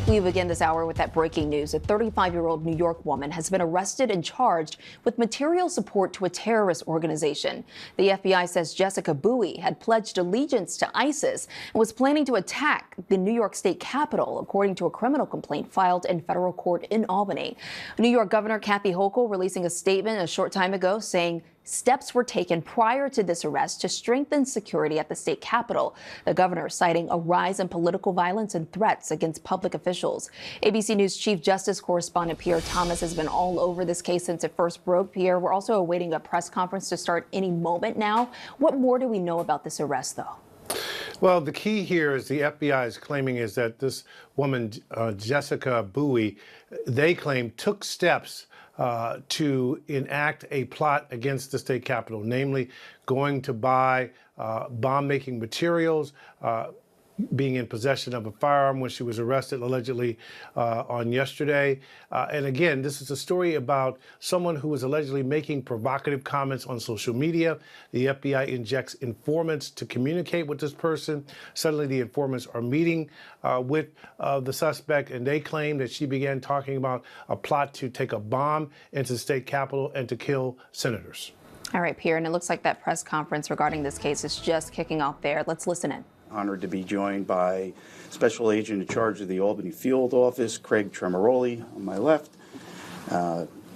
We begin this hour with that breaking news. A 35-year-old New York woman has been arrested and charged with material support to a terrorist organization. The FBI says Jessica Bowie had pledged allegiance to ISIS and was planning to attack the New York State Capitol, according to a criminal complaint filed in federal court in Albany. New York Governor Kathy Hochul releasing a statement a short time ago saying steps were taken prior to this arrest to strengthen security at the state capitol. The governor citing a rise in political violence and threats against public officials. ABC News Chief Justice correspondent Pierre Thomas has been all over this case since it first broke. Pierre, we're also awaiting a press conference to start any moment now. What more do we know about this arrest, though? Well, the key here is the FBI is claiming is that this woman, Jessica Bowie, they claim took steps to enact a plot against the state capitol, namely going to buy bomb-making materials, being in possession of a firearm when she was arrested allegedly on yesterday. And again, this is a story about someone who was allegedly making provocative comments on social media. The FBI injects informants to communicate with this person. Suddenly the informants are meeting with the suspect, and they claim that she began talking about a plot to take a bomb into the state capitol and to kill senators. All right, Pierre, and it looks like that press conference regarding this case is just kicking off there. Let's listen in. Honored to be joined by Special Agent in charge of the Albany Field Office, Craig Tremoroli, on my left,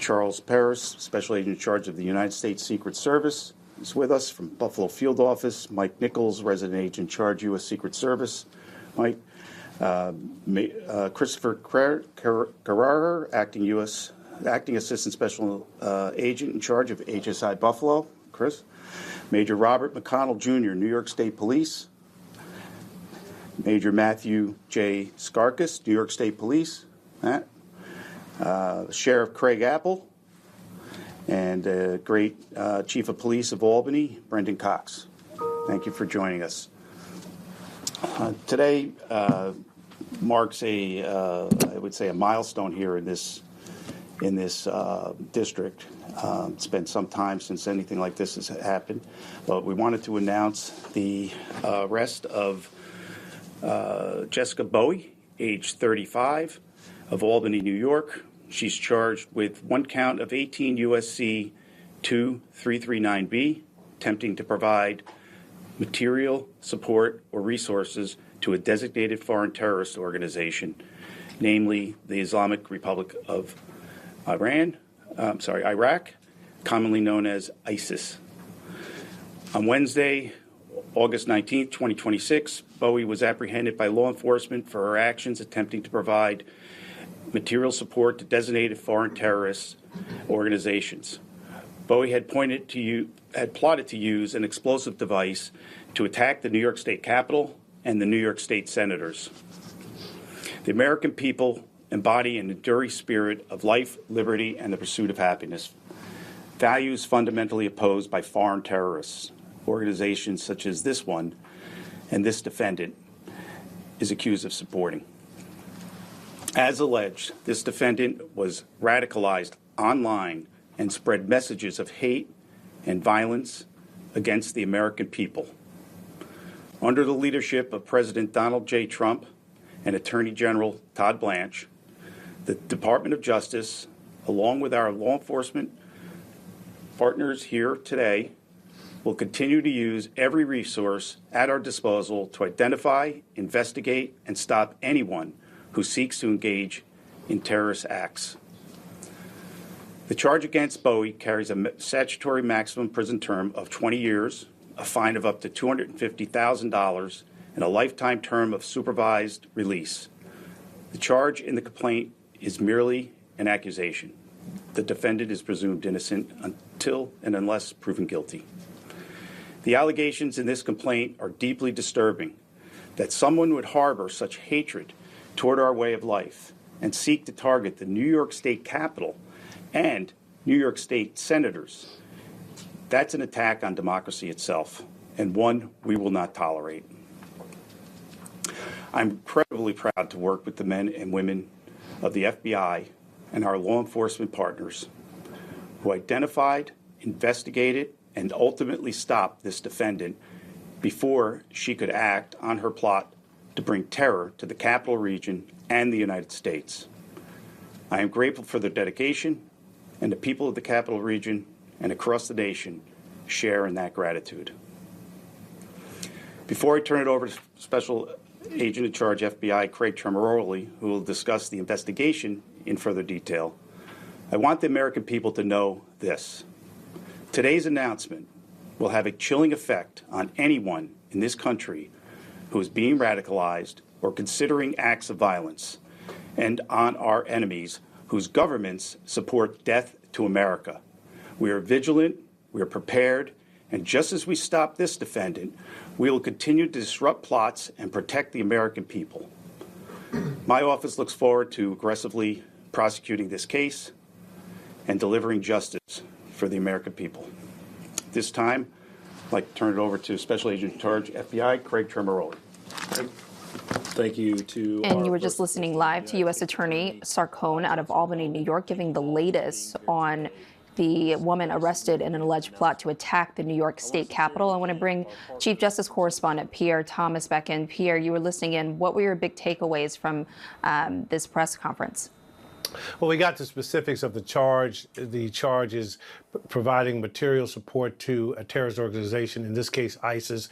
Charles Paris, Special Agent in charge of the United States Secret Service, is with us from Buffalo Field Office, Mike Nichols, Resident Agent in charge, U.S. Secret Service, Mike, Christopher Carrara, Acting Assistant Special Agent in charge of HSI Buffalo, Chris, Major Robert McConnell, Jr., New York State Police, Major Matthew J. Skarkas, New York State Police, Matt, Sheriff Craig Apple, and great Chief of Police of Albany, Brendan Cox. Thank you for joining us. Today marks I would say, a milestone here in this district. It's been some time since anything like this has happened, but we wanted to announce the arrest of Jessica Bowie, age 35, of Albany, New York. She's charged with one count of 18 U.S.C. 2339B, attempting to provide material support or resources to a designated foreign terrorist organization, namely the Islamic Republic of Iraq, commonly known as ISIS. On Wednesday, August 19, 2026, Bowie was apprehended by law enforcement for her actions attempting to provide material support to designated foreign terrorist organizations. Bowie had plotted to use an explosive device to attack the New York State Capitol and the New York State senators. The American people embody an enduring spirit of life, liberty, and the pursuit of happiness, values fundamentally opposed by foreign terrorists. Organizations such as this one and this defendant is accused of supporting. As alleged, this defendant was radicalized online and spread messages of hate and violence against the American people. Under the leadership of President Donald J. Trump and Attorney General Todd Blanche, the Department of Justice, along with our law enforcement partners here today, will continue to use every resource at our disposal to identify, investigate, and stop anyone who seeks to engage in terrorist acts. The charge against Bowie carries a statutory maximum prison term of 20 years, a fine of up to $250,000, and a lifetime term of supervised release. The charge in the complaint is merely an accusation. The defendant is presumed innocent until and unless proven guilty. The allegations in this complaint are deeply disturbing. That someone would harbor such hatred toward our way of life and seek to target the New York State Capitol and New York State senators, that's an attack on democracy itself, and one we will not tolerate. I'm incredibly proud to work with the men and women of the FBI and our law enforcement partners who identified, investigated, and ultimately stopped this defendant before she could act on her plot to bring terror to the capital region and the United States. I am grateful for their dedication, and the people of the capital region and across the nation share in that gratitude. Before I turn it over to Special Agent in Charge FBI Craig Tremaroli, who will discuss the investigation in further detail, I want the American people to know this. Today's announcement will have a chilling effect on anyone in this country who is being radicalized or considering acts of violence, and on our enemies whose governments support death to America. We are vigilant, we are prepared, and just as we stop this defendant, we will continue to disrupt plots and protect the American people. My office looks forward to aggressively prosecuting this case and delivering justice for the American people. This time, I'd like to turn it over to Special Agent in Charge, FBI, Craig Tremaroli. Thank you to. And you were just listening live to U.S. Attorney Sarcone out of Albany, New York, giving the latest on the woman arrested in an alleged plot to attack the New York State Capitol. I want to bring Chief Justice Correspondent Pierre Thomas back in. Pierre, you were listening in. What were your big takeaways from this press conference? Well, we got the specifics of the charge. The charge is providing material support to a terrorist organization, in this case ISIS.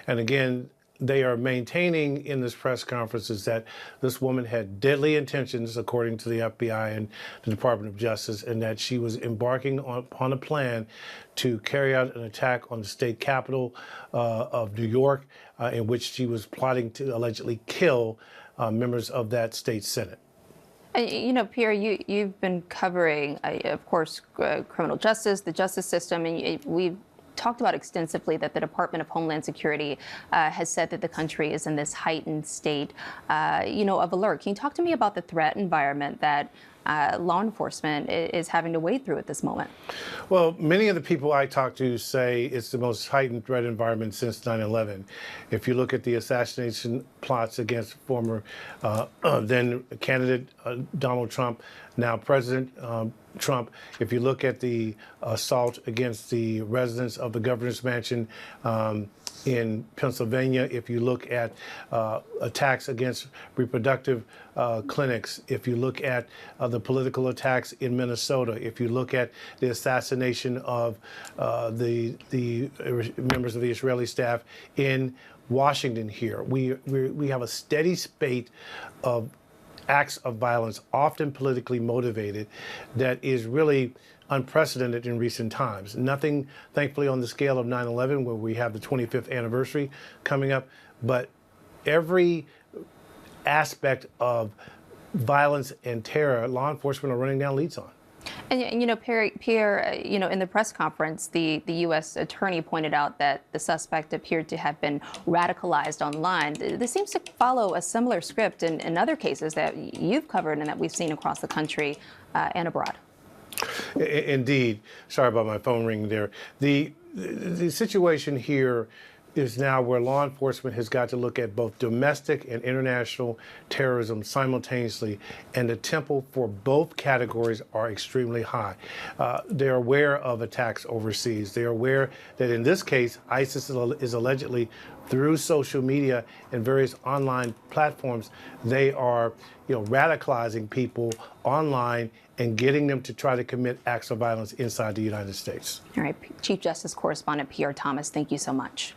And again, they are maintaining in this press conference is that this woman had deadly intentions, according to the FBI and the Department of Justice, and that she was embarking on a plan to carry out an attack on the state capitol of New York, in which she was plotting to allegedly kill members of that state Senate. You know, Pierre, you've been covering, of course, criminal justice, the justice system, and we've talked about extensively that the Department of Homeland Security has said that the country is in this heightened state, of alert. Can you talk to me about the threat environment that law enforcement is having to wade through at this moment? Well, many of the people I talk to say it's the most heightened threat environment since 9/11. If you look at the assassination plots against former then candidate Donald Trump, now President Trump, if you look at the assault against the residents of the governor's mansion in Pennsylvania, if you look at attacks against reproductive clinics, if you look at the political attacks in Minnesota, if you look at the assassination of the members of the Israeli staff in Washington here, we have a steady spate of acts of violence, often politically motivated, that is really unprecedented in recent times. Nothing, thankfully, on the scale of 9/11, where we have the 25th anniversary coming up, but every aspect of violence and terror, law enforcement are running down leads on. And Pierre, in the press conference, the U.S. attorney pointed out that the suspect appeared to have been radicalized online. This seems to follow a similar script in other cases that you've covered and that we've seen across the country and abroad. Indeed. Sorry about my phone ringing there. The situation here is now where law enforcement has got to look at both domestic and international terrorism simultaneously, and the tempo for both categories are extremely high. They're aware of attacks overseas. They're aware that in this case, ISIS is allegedly, through social media and various online platforms, they are radicalizing people online and getting them to try to commit acts of violence inside the United States. All right, Chief Justice Correspondent Pierre Thomas, thank you so much.